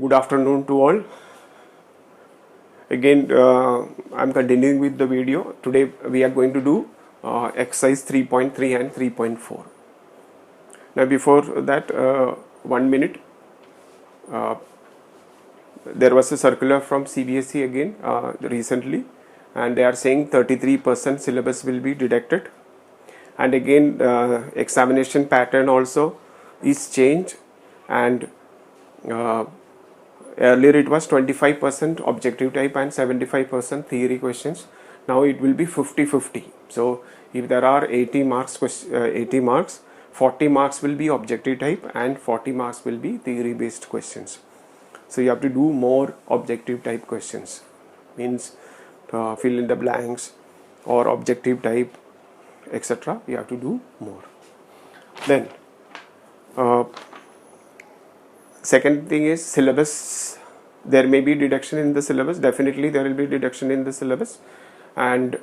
Good afternoon to all. Again, I'm continuing with the video. Today we are going to do exercise 3.3 and 3.4. Now before that, 1 minute. There was a circular from CBSE again recently, and they are saying 33% syllabus will be deducted. And again, examination pattern also is changed, and earlier it was 25% objective type and 75% theory questions. Now it will be 50-50. So if there are 80 marks, 40 marks will be objective type and 40 marks will be theory based questions. So you have to do more objective type questions, means fill in the blanks or objective type, etc. You have to do more. Then second thing is syllabus. There may be deduction in the syllabus. Definitely there will be deduction in the syllabus, and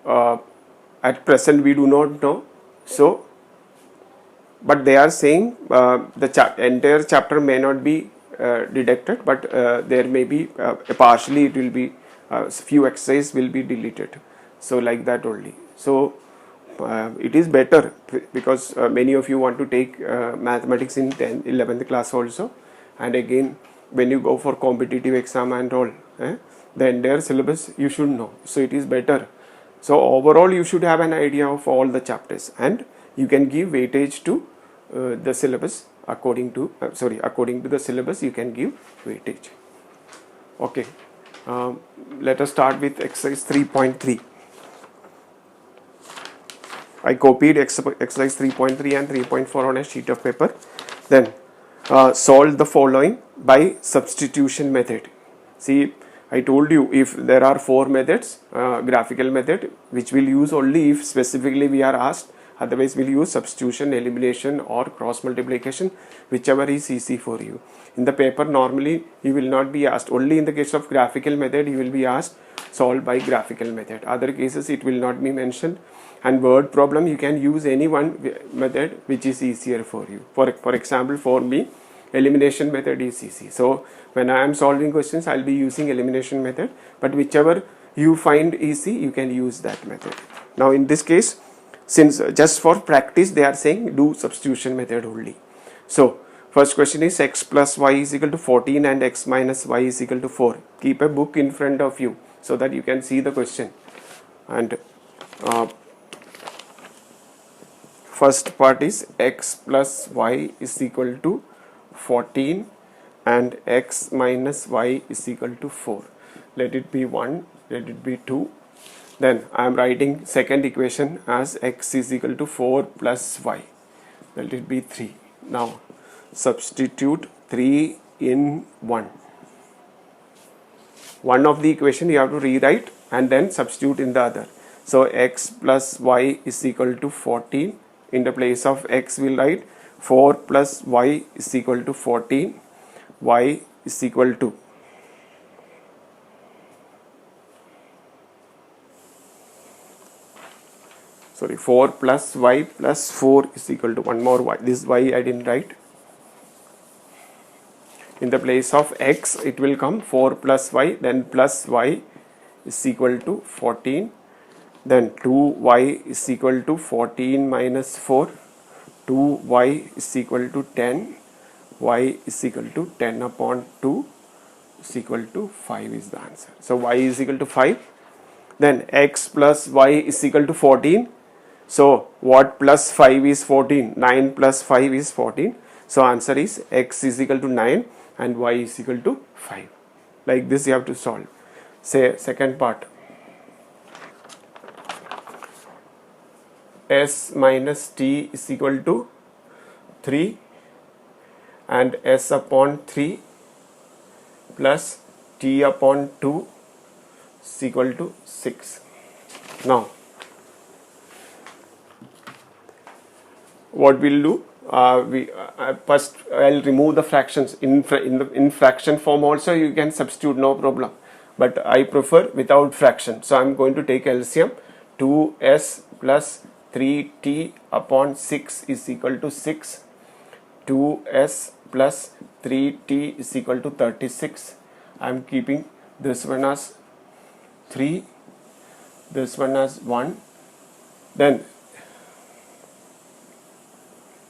at present we do not know. So, but they are saying the entire chapter may not be deducted, but there may be partially it will be few exercises will be deleted. So like that only. So it is better because many of you want to take mathematics in 10th, 11th class also, and again when you go for competitive exam and all, the entire syllabus you should know. So it is better. So overall you should have an idea of all the chapters, and you can give weightage to the syllabus according to the syllabus you can give weightage. Okay, let us start with exercise 3.3. I copied exercise 3.3 and 3.4 on a sheet of paper. Then solve the following by substitution method. See, I told you if there are 4 methods, graphical method, which we'll use only if specifically we are asked. Otherwise we'll use substitution, elimination or cross multiplication, whichever is easy for you. In the paper normally you will not be asked. Only in the case of graphical method you will be asked solve by graphical method. Other cases it will not be mentioned. And word problem you can use any one method which is easier for you. For example, for me elimination method is easy. So when I am solving questions I will be using elimination method, but whichever you find easy you can use that method. Now in this case, since just for practice they are saying do substitution method only. So first question is x plus y is equal to 14 and x minus y is equal to 4. Keep a book in front of you so that you can see the question. And first part is x plus y is equal to 14 and x minus y is equal to 4. Let it be 1, let it be 2. Then I am writing second equation as x is equal to 4 plus y. Let it be 3. Now substitute 3 in 1. One of the equation you have to rewrite and then substitute in the other. So x plus y is equal to 14. In the place of x we'll write 4 plus y is equal to 14. Y is equal to 4 plus y plus 4 is equal to one more y. This y I didn't write. In the place of x it will come 4 plus y, then plus y is equal to 14. Then 2y is equal to 14 minus 4. 2y is equal to 10. Y is equal to 10 upon 2 is equal to 5 is the answer. So y is equal to 5. Then x plus y is equal to 14. So what plus 5 is 14? 9 plus 5 is 14. So answer is x is equal to 9 and y is equal to 5. Like this you have to solve. Say second part. S minus t is equal to 3 and s upon 3 plus t upon 2 is equal to 6. Now what we'll do, first I'll remove the fractions. In fraction form also you can substitute, no problem, but I prefer without fraction. So I'm going to take LCM. 2s plus 3t upon 6 is equal to 6. 2s plus 3t is equal to 36. I am keeping this one as 3, this one as 1, then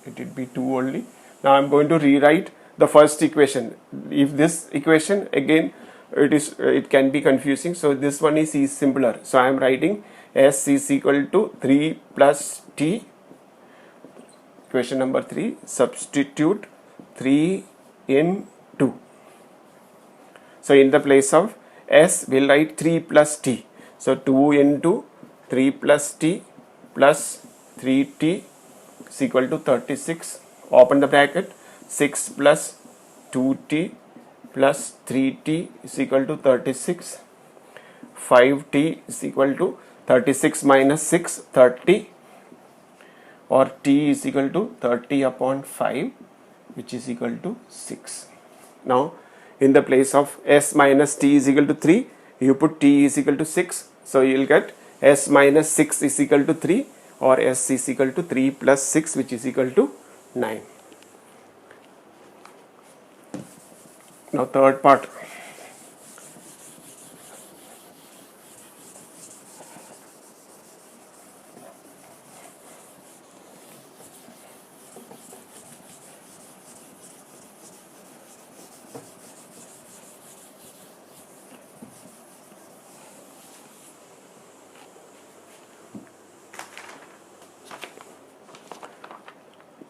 it would be 2 only. Now I am going to rewrite the first equation. If this equation again it can be confusing, so this one is simpler. So I am writing s is equal to 3 plus t. Equation number 3, substitute 3 in 2. So in the place of s we'll write 3 plus t. So 2 into 3 plus t plus 3t is equal to 36. Open the bracket. 6 plus 2t plus 3t is equal to 36. 5t is equal to 36 minus 6, 30, or t is equal to 30 upon 5, which is equal to 6. Now in the place of s minus t is equal to 3, you put t is equal to 6. So you will get s minus 6 is equal to 3, or s is equal to 3 plus 6, which is equal to 9. Now third part.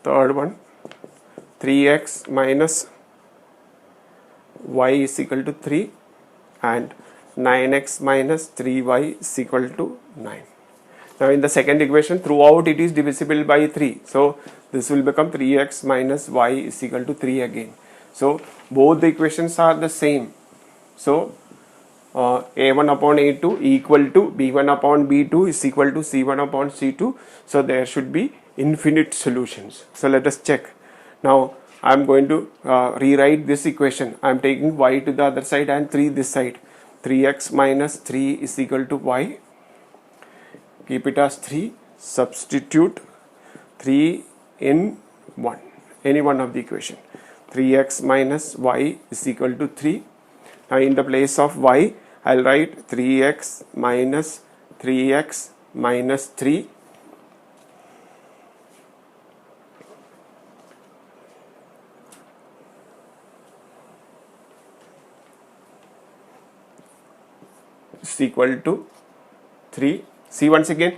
Third one, 3x minus y is equal to 3 and 9x minus 3y is equal to 9. Now in the second equation, throughout it is divisible by 3. So this will become 3x minus y is equal to 3 again. So both the equations are the same. So a1 upon a2 equal to b1 upon b2 is equal to c1 upon c2. So there should be infinite solutions. So let us check. Now I am going to rewrite this equation. I am taking y to the other side and 3 this side. 3x minus 3 is equal to y. Keep it as 3. Substitute 3 in 1. Any one of the equation. 3x minus y is equal to 3. Now in the place of y, I will write 3x minus 3x minus 3. Is equal to 3. See once again,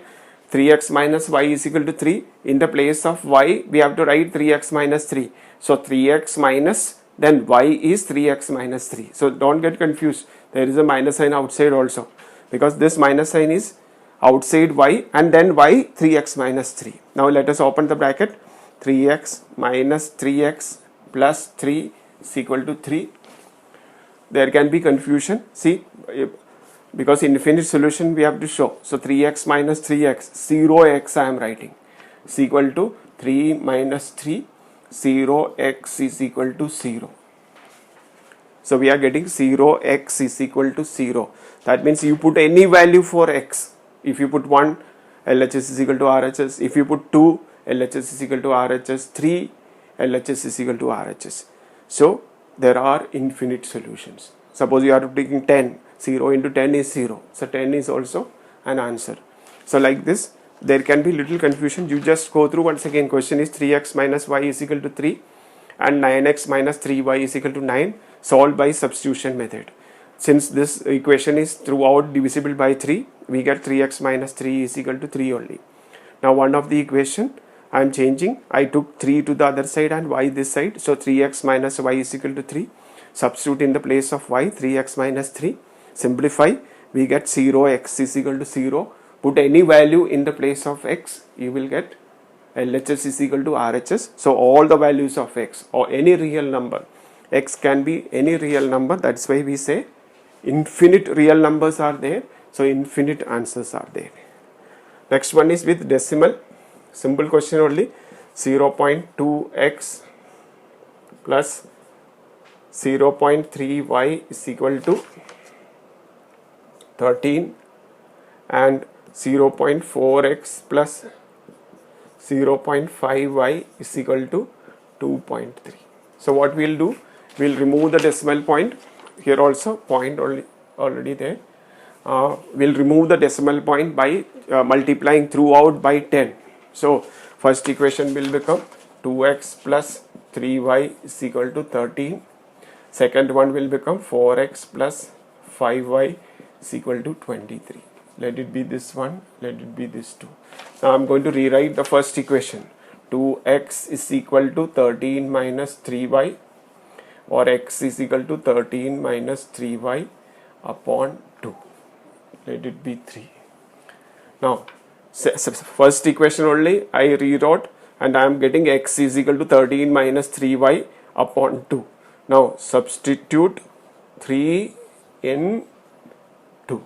3x minus y is equal to 3. In the place of y, we have to write 3x minus 3. So 3x minus, then y is 3x minus 3. So don't get confused. There is a minus sign outside also, because this minus sign is outside y, and then y 3x minus 3. Now let us open the bracket. 3x minus 3x plus 3 is equal to 3. There can be confusion. See, because infinite solution we have to show. So 3x minus 3x, 0x I am writing, is equal to 3 minus 3, 0x is equal to 0. So we are getting 0x is equal to 0. That means you put any value for x. If you put 1, LHS is equal to RHS. If you put 2, LHS is equal to RHS. 3, LHS is equal to RHS. So there are infinite solutions. Suppose you are taking 10. 0 into 10 is 0. So 10 is also an answer. So like this, there can be little confusion. You just go through once again. Question is 3x minus y is equal to 3 and 9x minus 3y is equal to 9. Solved by substitution method. Since this equation is throughout divisible by 3, we get 3x minus 3 is equal to 3 only. Now one of the equation I am changing. I took 3 to the other side and y this side. So 3x minus y is equal to 3. Substitute in the place of y, 3x minus 3. Simplify, we get 0x is equal to 0. Put any value in the place of x, you will get LHS is equal to RHS. So all the values of x or any real number, x can be any real number. That's why we say infinite real numbers are there. So infinite answers are there. Next one is with decimal. Simple question only. 0.2x plus 0.3y is equal to 13 and 0.4x plus 0.5y is equal to 2.3. So what we will do, we'll remove the decimal point. Here also point already there. We'll remove the decimal point by multiplying throughout by 10. So first equation will become 2x plus 3y is equal to 13. Second one will become 4x plus 5y is equal to 23. Let it be this one, let it be this two. Now I'm going to rewrite the first equation. 2x is equal to 13 minus 3y, or x is equal to 13 minus 3y upon 2. Let it be 3. Now first equation only I rewrote, and I am getting x is equal to 13 minus 3y upon 2. Now substitute 3 in 2.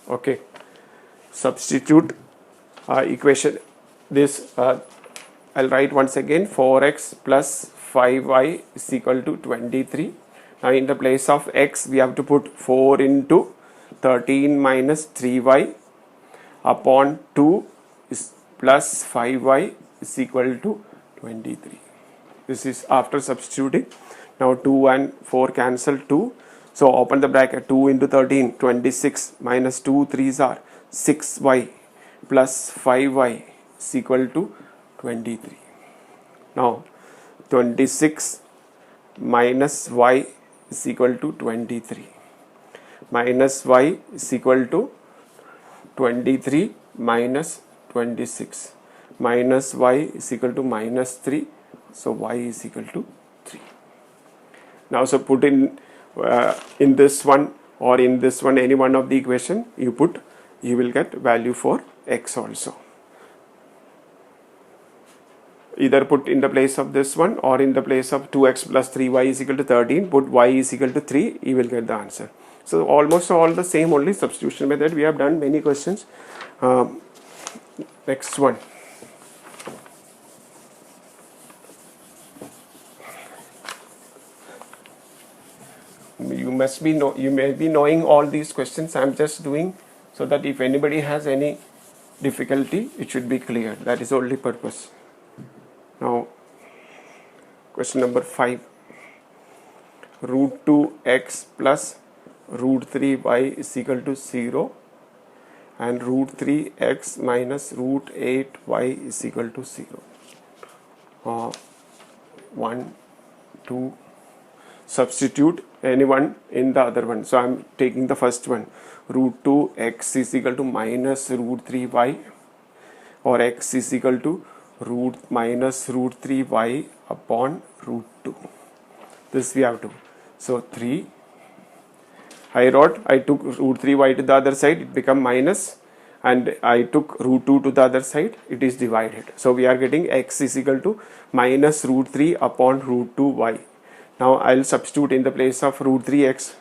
Okay, substitute equation this I'll write once again. 4x plus 5y is equal to 23. Now in the place of x we have to put 4 into 13 minus 3y upon 2 is plus 5y is equal to 23. This is after substituting. Now 2 and 4 cancel 2. So open the bracket. 2 into 13, 26 minus 2 3s are 6y plus 5y is equal to 23. Now 26 minus y is equal to 23. Minus y is equal to 23 minus 26. Minus y is equal to minus 3. So y is equal to 3. Now so put in this one or in this one, any one of the equation you put, you will get value for x also. Either put in the place of this one or in the place of 2x plus 3y is equal to 13, put y is equal to 3, you will get the answer. So almost all the same, only substitution method. We have done many questions. Next one. You may be knowing all these questions. I am just doing so that if anybody has any difficulty, it should be clear. That is only purpose. Now, question number 5. Root 2x plus root 3y is equal to 0, and root 3x minus root 8y is equal to 0. 1, 2. Substitute anyone in the other one. So I am taking the first one. Root 2x is equal to minus root 3y, or x is equal to root minus root 3y upon root 2. This we have to. So 3. I took root 3y to the other side, it become minus, and I took root 2 to the other side, it is divided. So we are getting x is equal to minus root 3 upon root 2y. Now I will substitute in the place of root 3x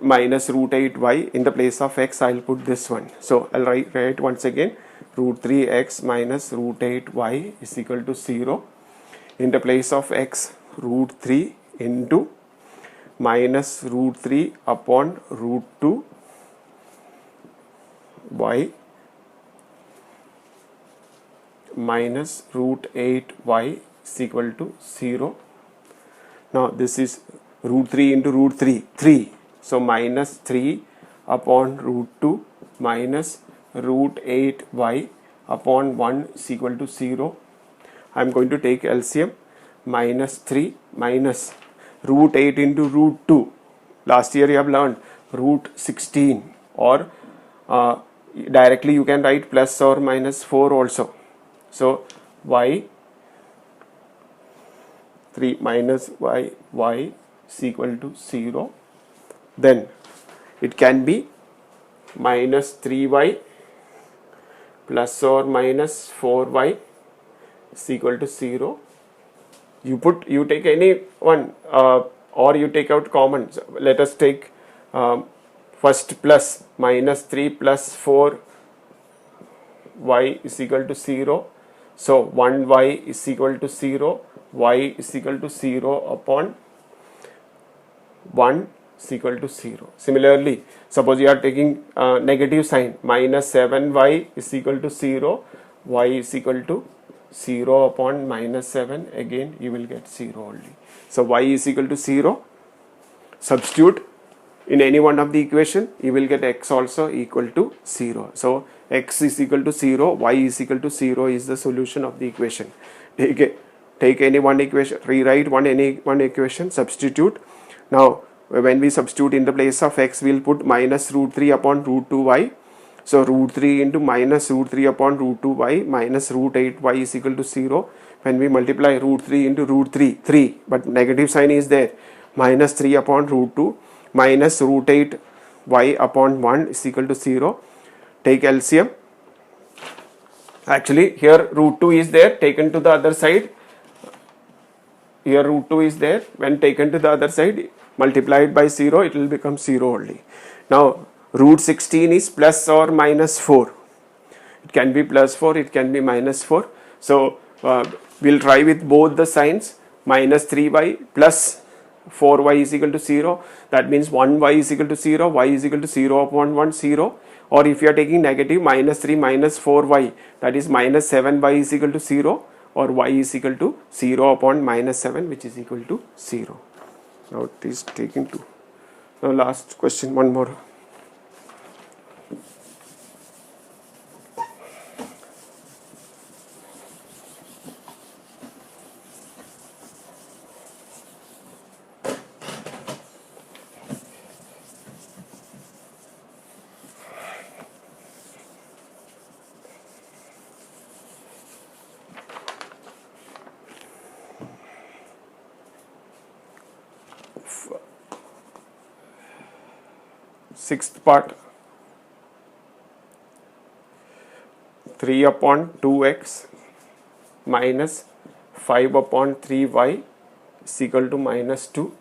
minus root 8y. In the place of x I will put this one. So I will write once again. Root 3x minus root 8y is equal to 0. In the place of x, root 3 into minus root 3 upon root 2 y minus root 8y is equal to 0. Now this is root 3 into root 3, 3. So minus 3 upon root 2 minus root 8y upon 1 is equal to 0. I am going to take LCM. Minus 3 minus root 8 into root 2. Last year you have learned root 16, or directly you can write plus or minus 4 also. So y 3 minus y is equal to 0. Then it can be minus 3y plus or minus 4y is equal to 0. You take any one or you take out common. So let us take first plus. Minus 3 plus 4 y is equal to 0. So 1y is equal to 0. Y is equal to 0 upon 1. is equal to 0. Similarly, suppose you are taking negative sign, minus 7y is equal to 0, y is equal to 0 upon minus 7, again you will get 0 only. So y is equal to 0, substitute in any one of the equation, you will get x also equal to 0. So x is equal to 0, y is equal to 0 is the solution of the equation. Take any one equation, rewrite any one equation, substitute. Now when we substitute in the place of x, we will put minus root 3 upon root 2y. So root 3 into minus root 3 upon root 2y minus root 8y is equal to 0. When we multiply root 3 into root 3, but negative sign is there, minus 3 upon root 2 minus root 8 y upon 1 is equal to 0. Take LCM. Actually here root 2 is there, taken to the other side. Here root 2 is there, when taken to the other side, multiplied by 0, it will become 0 only. Now root 16 is plus or minus 4. It can be plus 4, it can be minus 4. So we'll try with both the signs. Minus 3y plus 4y is equal to 0. That means 1y is equal to 0, y is equal to 0 upon 1, 0. Or if you are taking negative, minus 3 minus 4y, that is minus 7y is equal to 0, or y is equal to 0 upon minus 7, which is equal to 0. Now it is taken to. Now last question, one more. Sixth part, 3 upon 2x minus 5 upon 3y is equal to minus 2,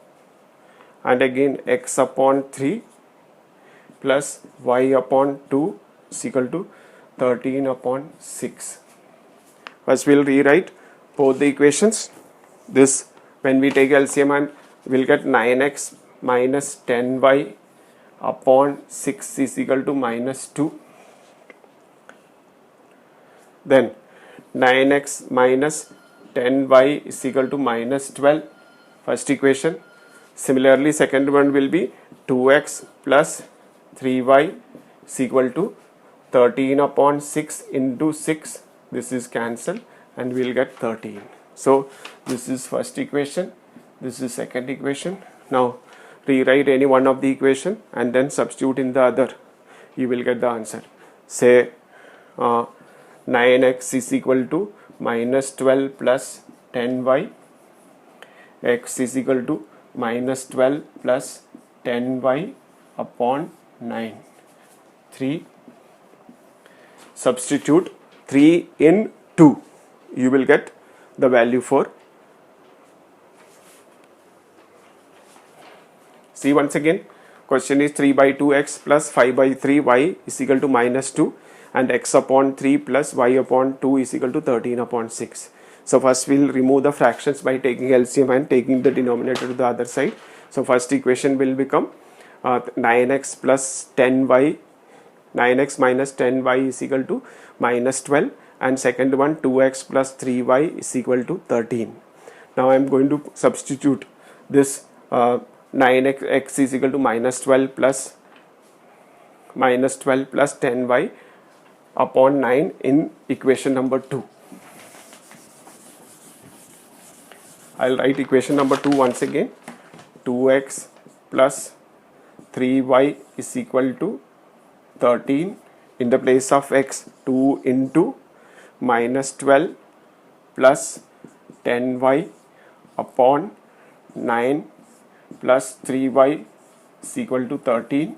and again x upon 3 plus y upon 2 is equal to 13 upon 6. First we will rewrite both the equations. This, when we take LCM, and we will get 9x minus 10y upon 6 is equal to minus 2. Then 9x minus 10y is equal to minus 12. First equation. Similarly, second one will be 2x plus 3y is equal to 13 upon 6 into 6. This is cancelled and we will get 13. So this is first equation. This is second equation. Now rewrite any one of the equation and then substitute in the other. You will get the answer. Say 9x is equal to minus 12 plus 10y. X is equal to minus 12 plus 10y upon 9. 3. Substitute 3 in 2. You will get the value for. See once again, question is 3 by 2x plus 5 by 3y is equal to minus 2, and x upon 3 plus y upon 2 is equal to 13 upon 6. So first we will remove the fractions by taking LCM and taking the denominator to the other side. So first equation will become 9x plus 10y, 9x minus 10y is equal to minus 12, and second one 2x plus 3y is equal to 13. Now I am going to substitute this 9x is equal to minus 12 plus 10y upon 9 in equation number 2. I will write equation number 2 once again. 2x plus 3y is equal to 13. In the place of x, 2 into minus 12 plus 10y upon 9 plus 3y is equal to 13.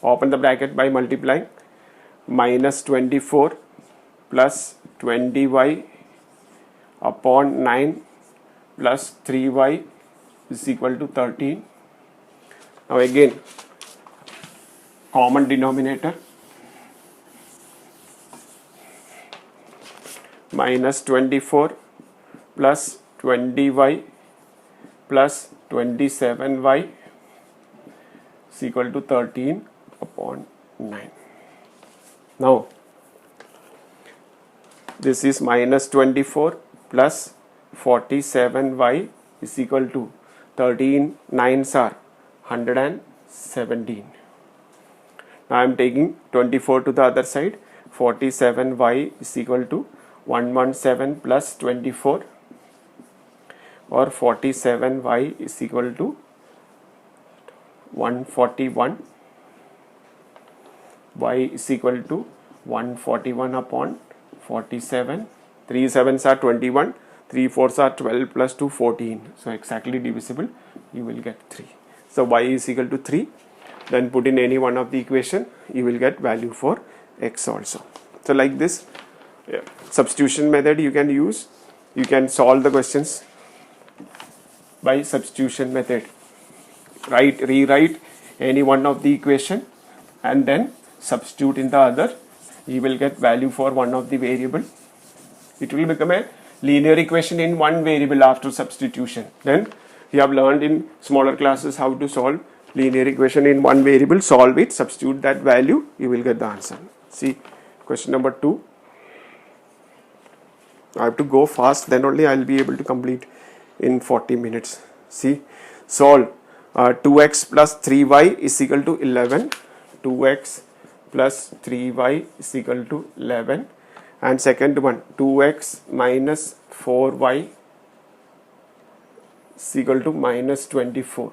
Open the bracket by multiplying. Minus 24 plus 20y upon 9 plus 3y is equal to 13. Now again, common denominator. Minus 24 plus 20y plus 27y is equal to 13 upon 9. Now this is minus 24 plus 47y is equal to 13 9s are 117. Now I am taking 24 to the other side. 47y is equal to 117 plus 24, or 47y is equal to 141. Y is equal to 141 upon 47. 3 7s are 21. 3 4s are 12 plus 2 14. So exactly divisible. You will get 3. So y is equal to 3. Then put in any one of the equation. You will get value for x also. So like this, substitution method you can use. You can solve the questions by substitution method. Rewrite any one of the equation and then substitute in the other. You will get value for one of the variable. It will become a linear equation in one variable after substitution. Then you have learned in smaller classes how to solve linear equation in one variable. Solve it, substitute that value, you will get the answer. See question number 2. I have to go fast, then only I will be able to complete in 40 minutes. See, solve 2x plus 3y is equal to 11. 2x plus 3y is equal to 11. And second one, 2x minus 4y is equal to minus 24.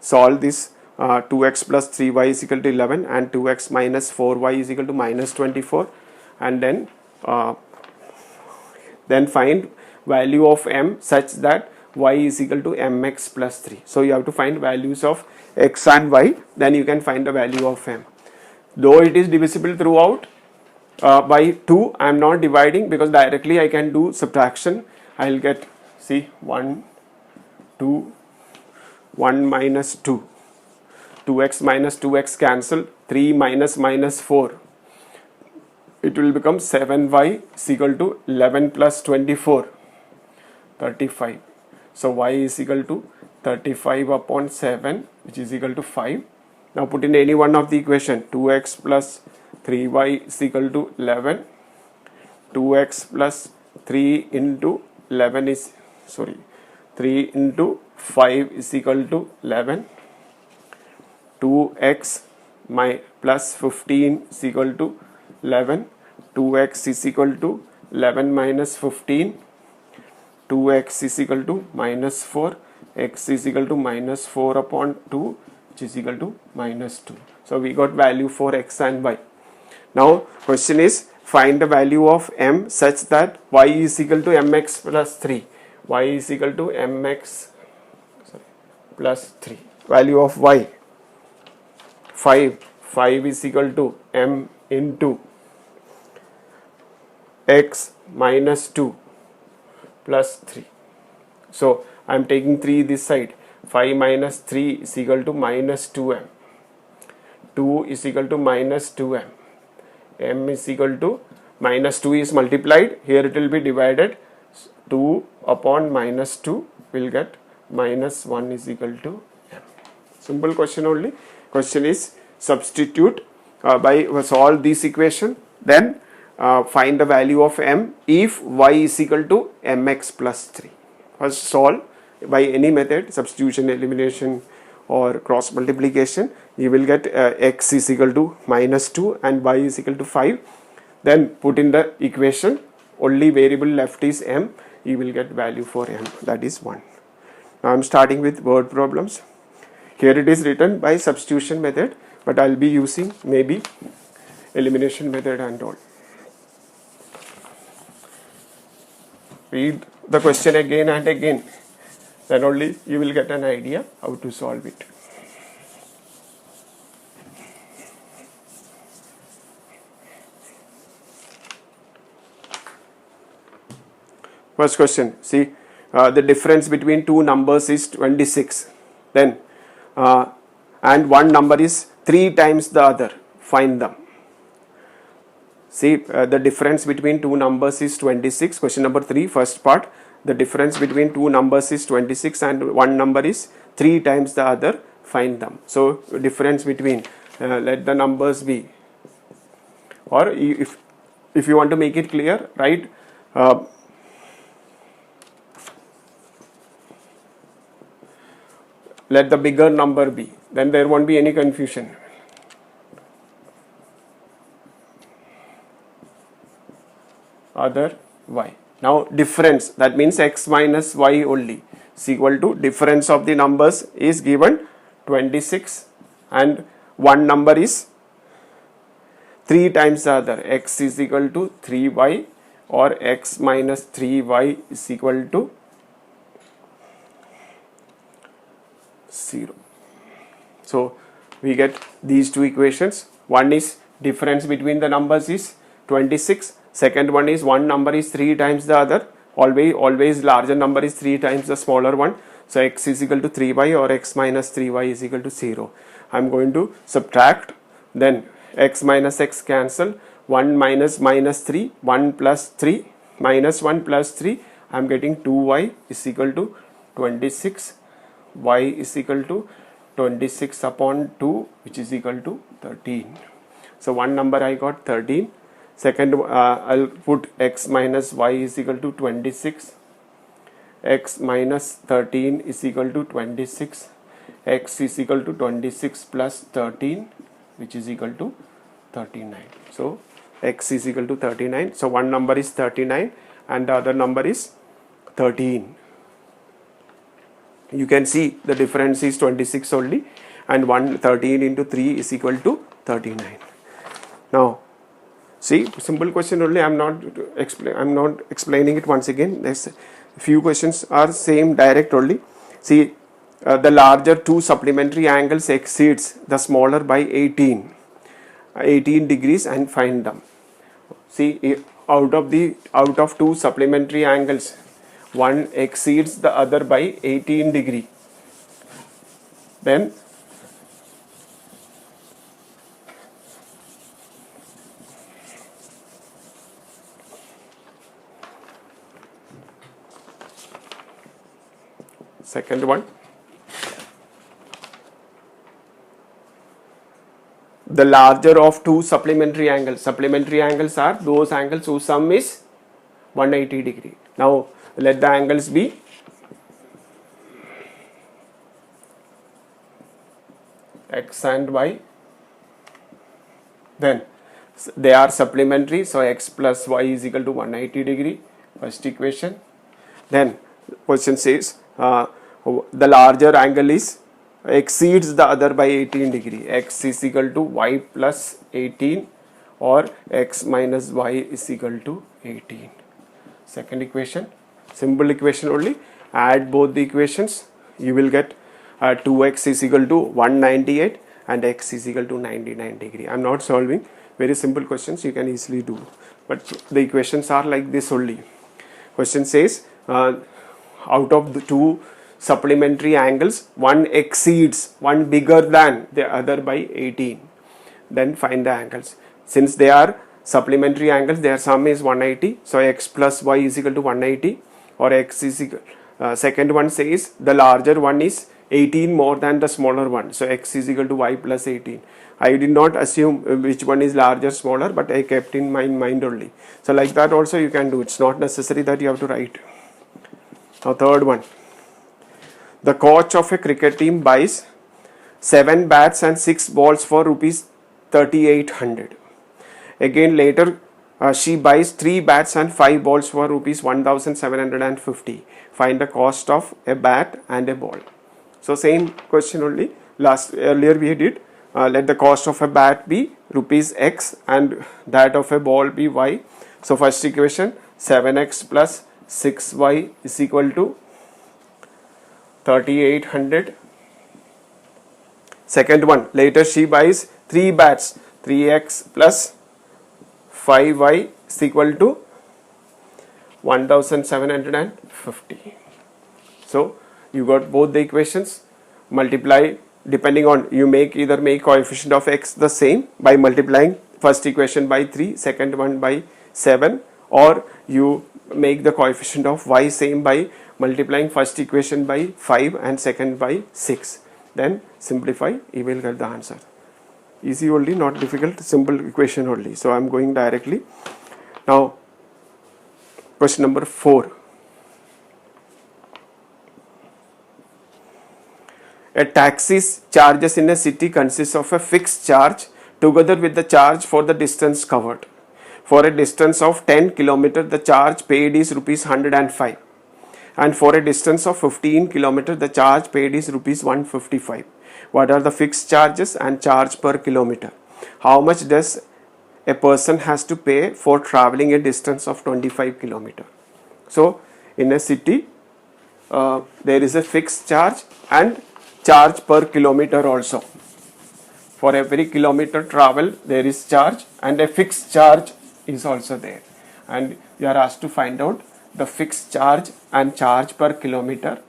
Solve this. 2x plus 3y is equal to 11 and 2x minus 4y is equal to minus 24, and then find value of m such that y is equal to mx plus 3. So you have to find values of x and y, then you can find the value of m. Though it is divisible throughout by 2, I am not dividing because directly I can do subtraction. I will get, see, 1, 2, 1 minus 2. 2x minus 2x cancel, 3 minus minus 4. It will become 7y is equal to 11 plus 24, 35. So y is equal to 35 upon 7, which is equal to 5. Now put in any one of the equation. 2x plus 3y is equal to 11. 2x plus 3 into 11 is, 3 into 5 is equal to 11. 2x plus 15 is equal to 11. 2x is equal to 11 minus 15. 2x is equal to minus 4. X is equal to minus 4 upon 2, which is equal to minus 2. So we got value for x and y. Now question is, find the value of m such that y is equal to mx plus 3. Y is equal to mx plus 3. Value of y, 5. 5 is equal to m into x minus 2 plus 3. So I am taking 3 this side. 5 minus 3 is equal to minus 2m. 2 is equal to minus 2m. M is equal to minus 2 is multiplied. Here it will be divided. 2 upon minus 2 will get minus 1 is equal to m. Simple question only. Question is substitute by solve this equation. Then find the value of m if y is equal to mx plus 3. First solve by any method, substitution, elimination or cross multiplication. You will get x is equal to minus 2 and y is equal to 5. Then put in the equation, only variable left is m. You will get value for m, that is 1. Now I am starting with word problems. Here it is written by substitution method, but I will be using maybe elimination method and all. Read the question again and again, then only you will get an idea how to solve it. First question, see, the difference between two numbers is 26. Then and one number is 3 times the other. Find them. See, the difference between two numbers is 26. Question number 3, first part. The difference between two numbers is 26 and one number is 3 times the other. find them. So difference between, let the numbers be, or if you want to make it clear, write let the bigger number be, then there won't be any confusion. Other y. Now difference, that means x minus y only, is equal to difference of the numbers is given 26 and one number is 3 times the other, x is equal to 3y or x minus 3y is equal to 0. So we get these two equations. One is difference between the numbers is 26. Second one is one number is 3 times the other. Always larger number is 3 times the smaller one. So x is equal to 3y or x minus 3y is equal to 0. I am going to subtract, then x minus x cancel, 1 minus minus 3, 1 plus 3, minus 1 plus 3, I am getting 2y is equal to 26, y is equal to 26 upon 2, which is equal to 13. So one number I got 13. Second, I'll put x minus y is equal to 26, x minus 13 is equal to 26, x is equal to 26 plus 13, which is equal to 39. So x is equal to 39. So one number is 39 and the other number is 13. You can see the difference is 26 only, and 13 into 3 is equal to 39. Now see, simple question only, I am not explaining it once again. Next few questions are same, direct only. See, the larger two supplementary angles exceeds the smaller by 18 degrees and find them. See, out of two supplementary angles, one exceeds the other by 18 degree. Then second one, the larger of two supplementary angles. Supplementary angles are those angles whose sum is 180 degree. Now let the angles be x and y. Then they are supplementary, so x plus y is equal to 180 degree. First equation. Then question says the larger angle is exceeds the other by 18 degree. X is equal to y plus 18 or x minus y is equal to 18. Second equation, simple equation only. Add both the equations, you will get 2x is equal to 198 and x is equal to 99 degree. I am not solving, very simple questions, you can easily do, but the equations are like this only. Question says out of the two supplementary angles, one exceeds, one bigger than the other by 18. Then find the angles. Since they are supplementary angles, their sum is 180. So x plus y is equal to 180, or x is equal. Second one says the larger one is 18 more than the smaller one. So x is equal to y plus 18. I did not assume which one is larger, smaller, but I kept in my mind only. So like that also you can do. It's not necessary that you have to write. Now third one. The coach of a cricket team buys 7 bats and 6 balls for rupees 3,800. Again later she buys 3 bats and 5 balls for rupees 1,750. Find the cost of a bat and a ball. So same question only. Earlier we did let the cost of a bat be rupees x and that of a ball be y. So first equation, 7x plus 6y is equal to 3,800. Second one, later she buys 3 bats, 3x plus 5y is equal to 1,750. So you got both the equations. Multiply, depending on, you either make coefficient of x the same by multiplying first equation by 3, second one by 7, or you make the coefficient of y same by multiplying first equation by 5 and second by 6. then simplify, you will get the answer. Easy only, not difficult, simple equation only. So I am going directly. Now question number 4. A taxi's charges in a city consists of a fixed charge together with the charge for the distance covered. For a distance of 10 km, the charge paid is rupees 105. And for a distance of 15 km, the charge paid is rupees 155. What are the fixed charges and charge per kilometer? How much does a person has to pay for traveling a distance of 25 km? So in a city, there is a fixed charge and charge per kilometer also. For every kilometer travel, there is charge and a fixed charge is also there. And you are asked to find out the fixed charge and charge per kilometer.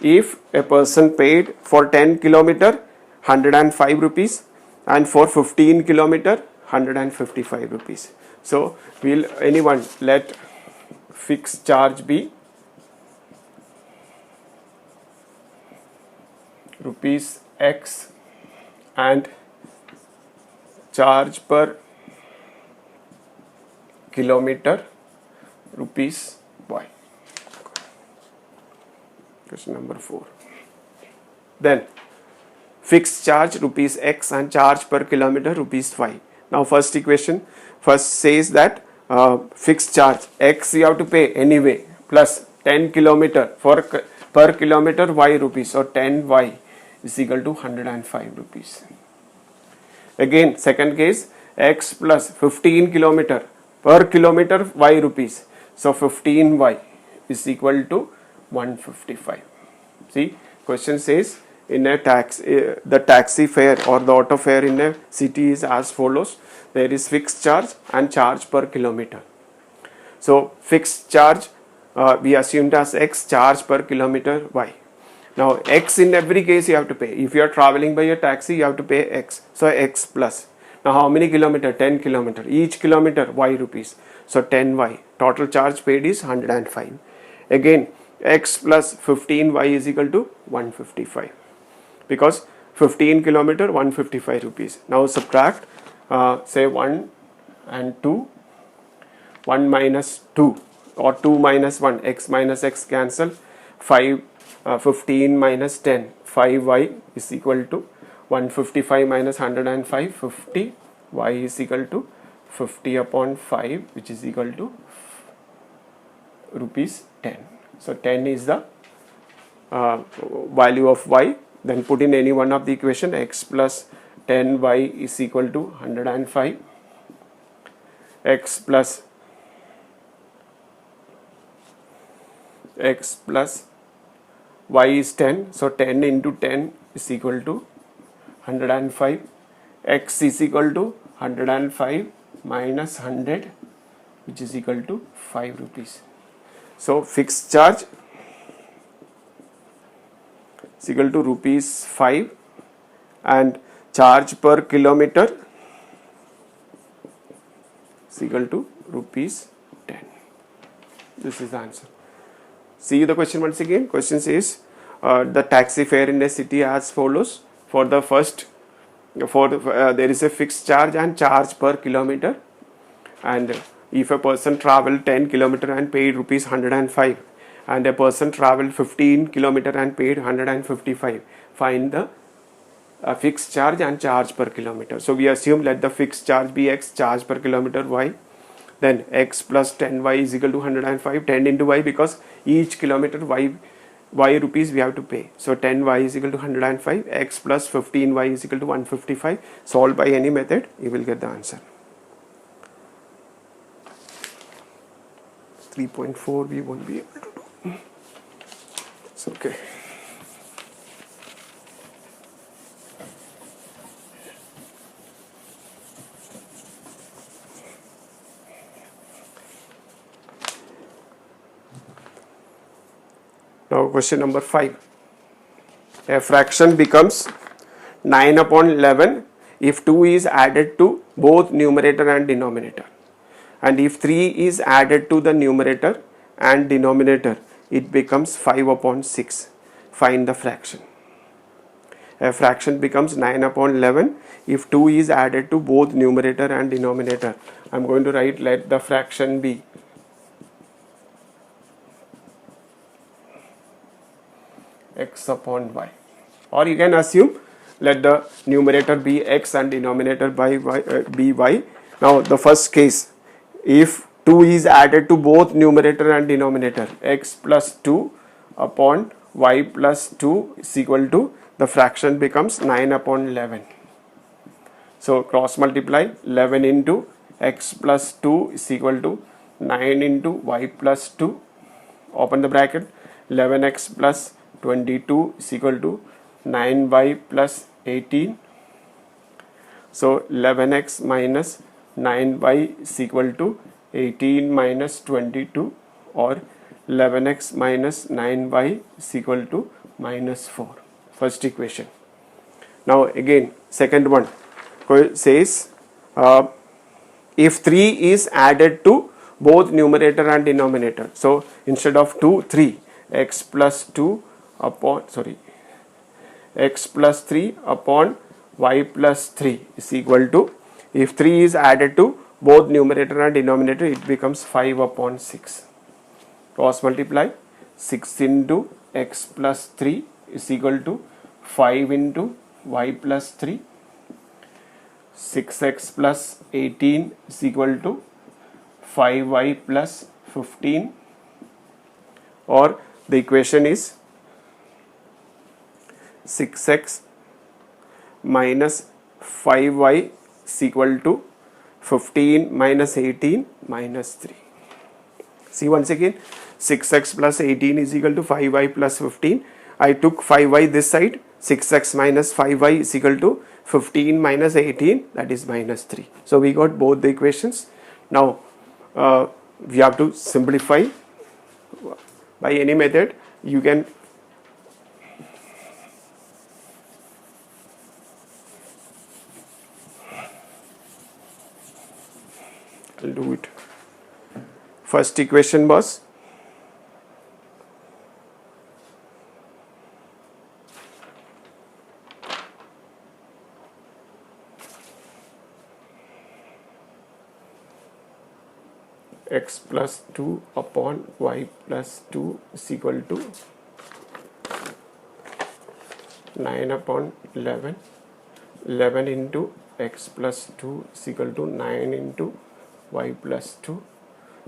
If a person paid for 10 kilometer 105 rupees and for 15 kilometer 155 rupees. So will anyone let fixed charge be rupees X and charge per kilometer rupees Y. Question number 4. Then fixed charge rupees X and charge per kilometer rupees Y. Now first equation first says that fixed charge X you have to pay anyway plus 10 kilometer for per kilometer Y rupees, or 10Y is equal to 105 rupees. Again second case, X plus 15 kilometer per kilometer Y rupees, so 15Y is equal to 155. See, question says in a the taxi fare or the auto fare in a city is as follows. There is fixed charge and charge per kilometer. So fixed charge we assumed as X, charge per kilometer Y. Now X in every case you have to pay. If you are traveling by a taxi, you have to pay X. So X plus. Now how many kilometer? 10 kilometer. Each kilometer Y rupees. So 10Y. Total charge paid is 105. Again X plus 15Y is equal to 155. Because 15 kilometer 155 rupees. Now subtract say 1 and 2. 1 minus 2 or 2 minus 1. X minus X cancel. 15 minus 10, 5Y is equal to 155 minus 105, 50. Y is equal to 50 upon 5, which is equal to rupees 10. So 10 is the value of Y. Then put in any one of the equation. X plus 10Y is equal to 105. X plus Y is 10, so 10 into 10 is equal to 105. X is equal to 105 minus 100, which is equal to 5 rupees. So fixed charge is equal to rupees 5 and charge per kilometer is equal to rupees 10. This is the answer. See the question once again. Question says the taxi fare in a city as follows. For the first, there is a fixed charge and charge per kilometer, and if a person travel 10 kilometer and paid rupees 105 and a person travel 15 kilometer and paid 155, find the fixed charge and charge per kilometer. So we assume let the fixed charge be X, charge per kilometer Y. Then X plus 10Y is equal to 105, 10 into Y, because each kilometer Y rupees we have to pay. So 10Y is equal to 105, X plus 15Y is equal to 155. Solve by any method, you will get the answer. 3.4 we won't be able to do. It's okay. Now question number 5. A fraction becomes 9 upon 11 if 2 is added to both numerator and denominator, and if 3 is added to the numerator and denominator, it becomes 5 upon 6. Find the fraction. a fraction becomes 9 upon 11 if 2 is added to both numerator and denominator. I'm going to write let the fraction be x upon y, or you can assume let the numerator be x and denominator by y, be y. Now the first case, if 2 is added to both numerator and denominator, x plus 2 upon y plus 2 is equal to, the fraction becomes 9 upon 11. So cross multiply, 11 into x plus 2 is equal to 9 into y plus 2, open the bracket, 11x plus 22 is equal to 9y plus 18. So 11x minus 9y is equal to 18 minus 22, or 11x minus 9y is equal to minus 4. First equation. Now again second one says if 3 is added to both numerator and denominator. So instead of 2, 3, x plus 2 upon x plus 3 upon y plus 3 is equal to, if 3 is added to both numerator and denominator, it becomes 5 upon 6. Cross multiply, 6 into x plus 3 is equal to 5 into y plus 3. 6x plus 18 is equal to 5y plus 15, or the equation is 6x minus 5y is equal to 15 minus 18 minus 3. See once again, 6x plus 18 is equal to 5y plus 15. I took 5y this side, 6x minus 5y is equal to 15 minus 18, that is minus 3. So we got both the equations. Now we have to simplify by any method. You can I'll do it. First equation was x plus 2 upon y plus 2 is equal to 9 upon 11. 11 into x plus 2 is equal to 9 into y plus 2.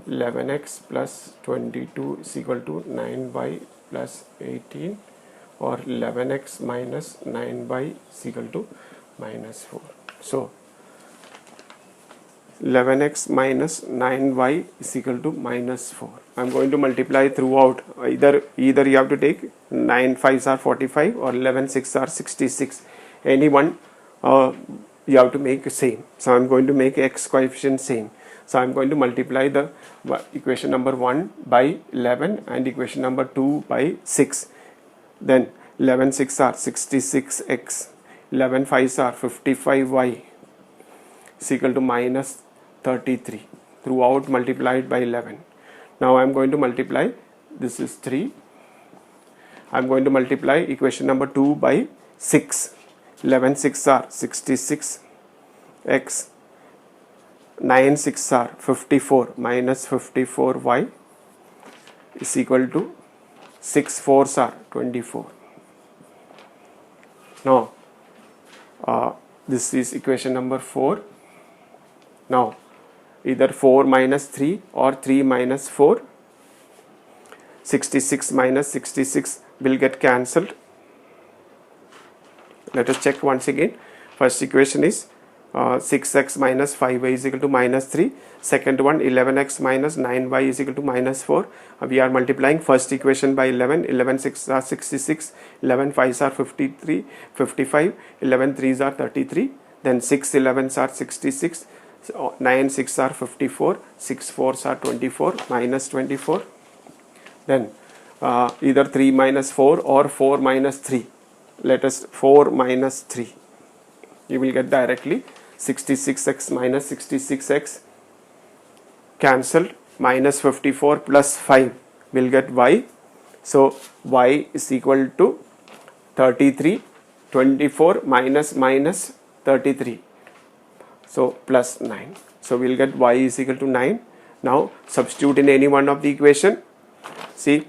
11x plus 22 is equal to 9y plus 18, or 11x minus 9y is equal to minus 4. So 11x minus 9y is equal to minus 4. I am going to multiply throughout. Either you have to take 9 5s are 45 or 11 6s are 66. Any one you have to make same. So I am going to make x coefficient same. So I am going to multiply the equation number 1 by 11 and equation number 2 by 6. Then 11 6 are 66x, 11 5s are 55y is equal to minus 33, throughout multiplied by 11. Now I am going to multiply, this is 3. I am going to multiply equation number 2 by 6. 11 6 are 66x, 9 6 are 54 minus 54y is equal to 6 4s are 24. Now this is equation number 4. Now either 4 minus 3 or 3 minus 4. 66 minus 66 will get cancelled. Let us check once again. First equation is 6x minus 5y is equal to minus 3. Second one, 11x minus 9y is equal to minus 4. We are multiplying first equation by 11. 11 6 are 66, 11 5s are 53, 55, 11 3s are 33. Then 6 11s are 66, 9 6 are 54, 6 4s are 24, minus 24. Then either 3 minus 4 or 4 minus 3. Let us 4 minus 3. You will get directly 66x minus 66x cancelled, minus 54 plus 5 will get y. So y is equal to 33 24 minus 33. So plus 9. So we'll get y is equal to 9. Now substitute in any one of the equation. See,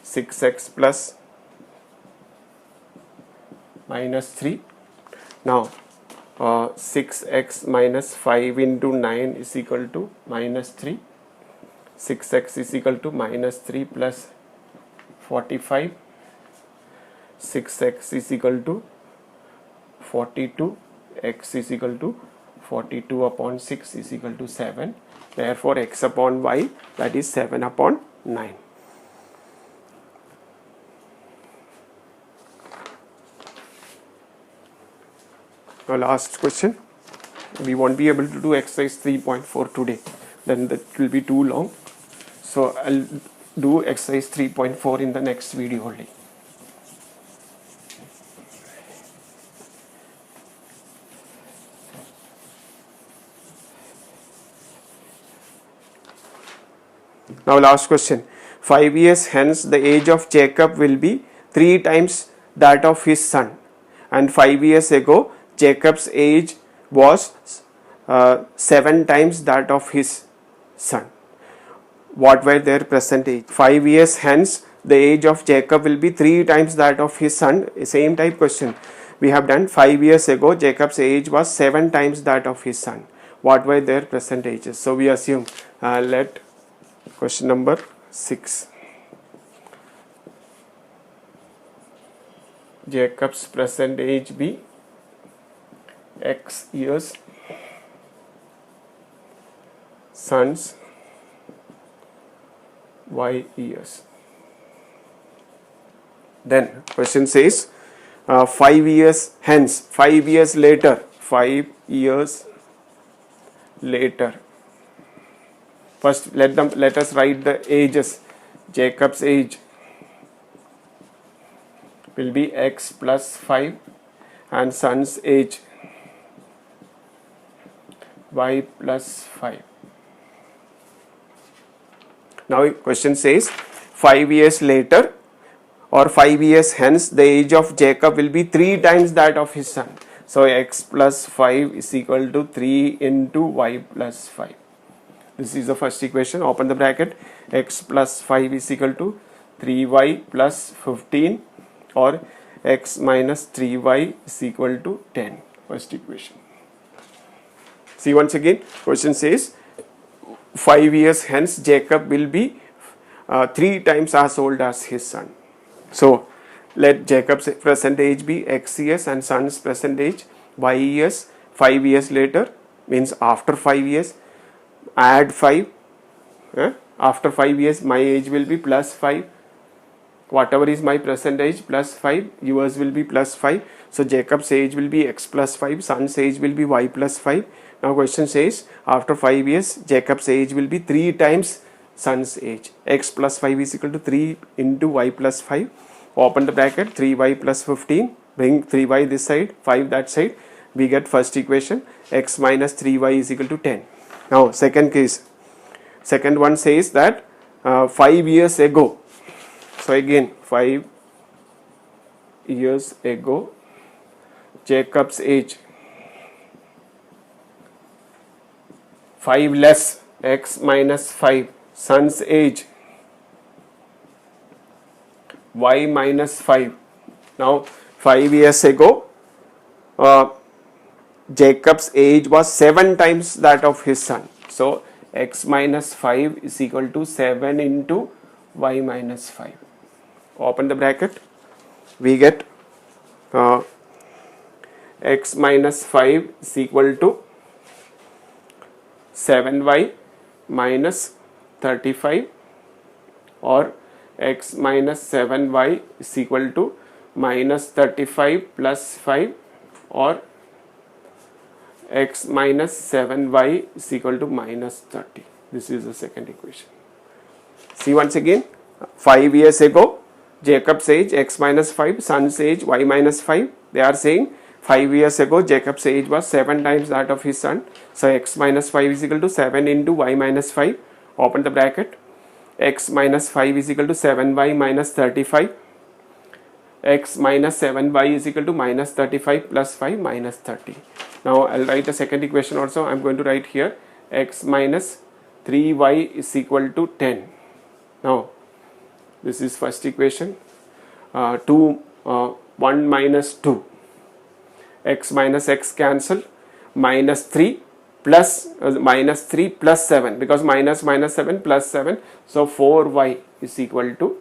6x plus minus 3. Now 6x minus 5 into 9 is equal to minus 3. 6x is equal to minus 3 plus 45. 6x is equal to 42. X is equal to 42 upon 6 is equal to 7. Therefore x upon y, that is 7 upon 9. Now last question. We won't be able to do exercise 3.4 today, then that will be too long. So I'll do exercise 3.4 in the next video only. Now last question. 5 years hence the age of Jacob will be 3 times that of his son, and 5 years ago Jacob's age was 7 times that of his son. What were their present age? 5 years hence the age of Jacob will be 3 times that of his son. Same type question we have done. 5 years ago Jacob's age was 7 times that of his son. What were their present ages? So we assume let question number 6. Jacob's present age be x years, son's y years. Then question says 5 years hence, 5 years later, 5 years later. First let us write the ages. Jacob's age will be x plus 5 and son's age y plus 5. Now question says 5 years later or 5 years hence the age of Jacob will be 3 times that of his son. So x plus 5 is equal to 3 into y plus 5. This is the first equation. Open the bracket. X plus 5 is equal to 3y plus 15 or x minus 3y is equal to 10. First equation. See once again, question says 5 years hence Jacob will be 3 times as old as his son. So let Jacob's present age be x years and son's present age y years. 5 years later means after 5 years. Add 5. After 5 years my age will be plus 5. Whatever is my present age plus 5, yours will be plus 5. So Jacob's age will be x plus 5, son's age will be y plus 5. Now question says after 5 years Jacob's age will be 3 times son's age. X plus 5 is equal to 3 into y plus 5. Open the bracket. 3y plus 15. Bring 3y this side, 5 that side. We get first equation. X minus 3y is equal to 10. Now second case. Second one says that 5 years ago. So again 5 years ago Jacob's age 5 less x minus 5 son's age y minus 5. Now 5 years ago Jacob's age was 7 times that of his son. So x minus 5 is equal to 7 into y minus 5. Open the bracket. We get x minus 5 is equal to 7y minus 35 or x minus 7y is equal to minus 35 plus 5 or x minus 7y is equal to minus 30. This is the second equation. See once again, 5 years ago Jacob's age x minus 5, son's age y minus 5. They are saying 5 years ago Jacob's age was 7 times that of his son. So x minus 5 is equal to 7 into y minus 5. Open the bracket. X minus 5 is equal to 7y minus 35. x minus 7y is equal to minus 35 plus 5 minus 30. Now I'll write the second equation also. I'm going to write here x minus 3y is equal to 10. Now this is first equation. 1 minus 2, x minus x cancel, minus 3 plus minus 3 plus 7, because minus 7 plus 7, so 4y is equal to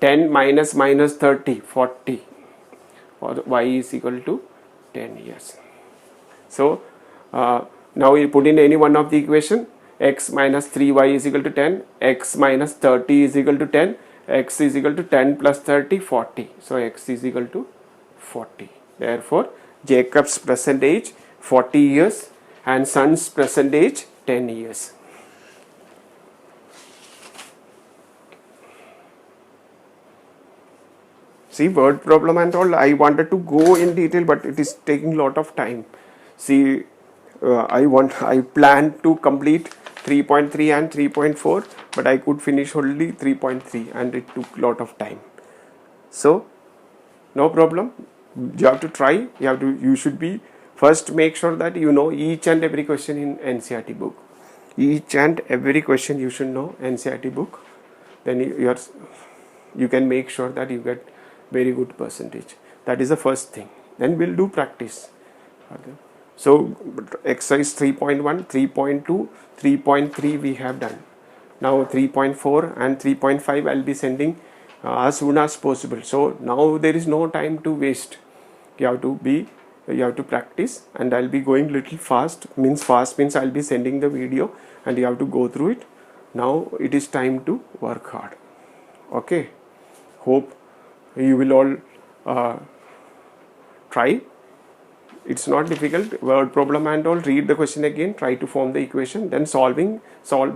10 minus minus 30, 40, or y is equal to 10 years. So now you put in any one of the equation. X minus 3y is equal to 10, x minus 30 is equal to 10, x is equal to 10 plus 30, 40. So x is equal to 40. Therefore Jacob's present age 40 years and son's present age 10 years. See, word problem and all, I wanted to go in detail, but it is taking lot of time. See, I planned to complete 3.3 and 3.4, but I could finish only 3.3 and it took lot of time. So no problem, you have to try. You should be first, make sure that you know each and every question in NCERT book. Each and every question you should know NCERT book. Then you can make sure that you get very good percentage. That is the first thing. Then we'll do practice. Okay. So exercise 3.1, 3.2, 3.3 we have done. Now 3.4 and 3.5 I'll be sending as soon as possible. So now there is no time to waste. You have to practice, and I'll be going little fast means I'll be sending the video and you have to go through it. Now it is time to work hard. Okay, hope you will all try. It's not difficult, word problem and all. Read the question again, try to form the equation, then solve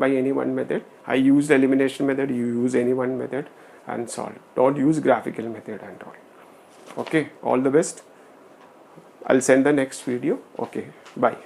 by any one method. I used elimination method, you use any one method and solve. Don't use graphical method and all. Okay, all the best. I'll send the next video. Okay, bye.